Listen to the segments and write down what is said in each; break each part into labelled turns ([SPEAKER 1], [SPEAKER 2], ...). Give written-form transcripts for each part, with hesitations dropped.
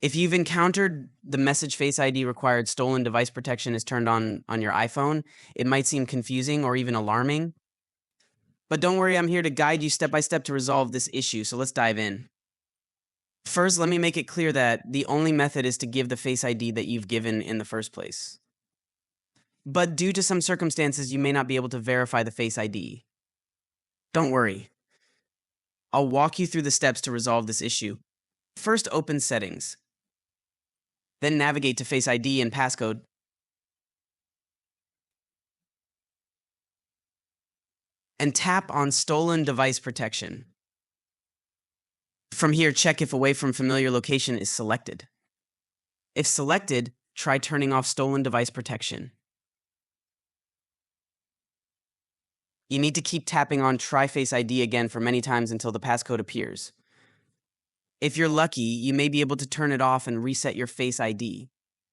[SPEAKER 1] If you've encountered the message Face ID required stolen device protection is turned on your iPhone, it might seem confusing or even alarming. But don't worry, I'm here to guide you step by step to resolve this issue, so let's dive in. First, let me make it clear that the only method is to give the Face ID that you've given in the first place. But due to some circumstances, you may not be able to verify the Face ID. Don't worry. I'll walk you through the steps to resolve this issue. First, open Settings. Then navigate to Face ID and passcode. And tap on Stolen Device Protection. From here, check if Away from Familiar Location is selected. If selected, try turning off Stolen Device Protection. You need to keep tapping on Try Face ID again for many times until the passcode appears. If you're lucky, you may be able to turn it off and reset your Face ID.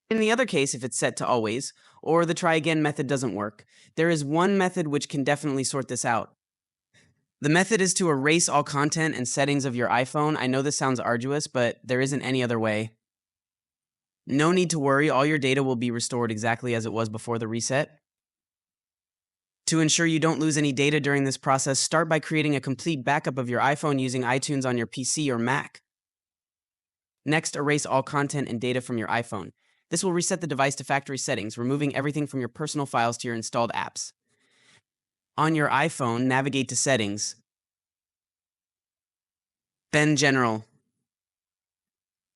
[SPEAKER 1] In the other case, if it's set to always, or the try again method doesn't work, there is one method which can definitely sort this out. The method is to erase all content and settings of your iPhone. I know this sounds arduous, but there isn't any other way. No need to worry, all your data will be restored exactly as it was before the reset. To ensure you don't lose any data during this process, start by creating a complete backup of your iPhone using iTunes on your PC or Mac. Next, erase all content and data from your iPhone. This will reset the device to factory settings, removing everything from your personal files to your installed apps. On your iPhone, navigate to Settings, then General.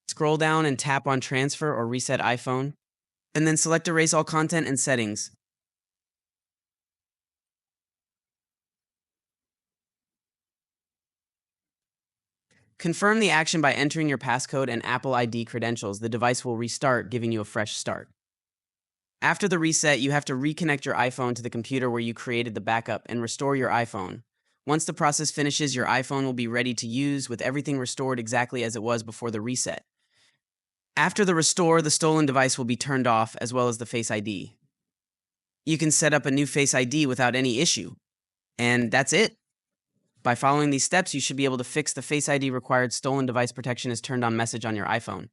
[SPEAKER 1] Scroll down and tap on Transfer or Reset iPhone, and then select Erase all content and settings. Confirm the action by entering your passcode and Apple ID credentials. The device will restart, giving you a fresh start. After the reset, you have to reconnect your iPhone to the computer where you created the backup and restore your iPhone. Once the process finishes, your iPhone will be ready to use with everything restored exactly as it was before the reset. After the restore, the stolen device will be turned off as well as the Face ID. You can set up a new Face ID without any issue. And that's it. By following these steps, you should be able to fix the Face ID required stolen device protection is turned on message on your iPhone.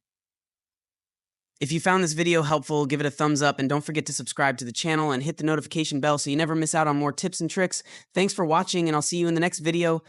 [SPEAKER 1] If you found this video helpful, give it a thumbs up and don't forget to subscribe to the channel and hit the notification bell so you never miss out on more tips and tricks. Thanks for watching and I'll see you in the next video.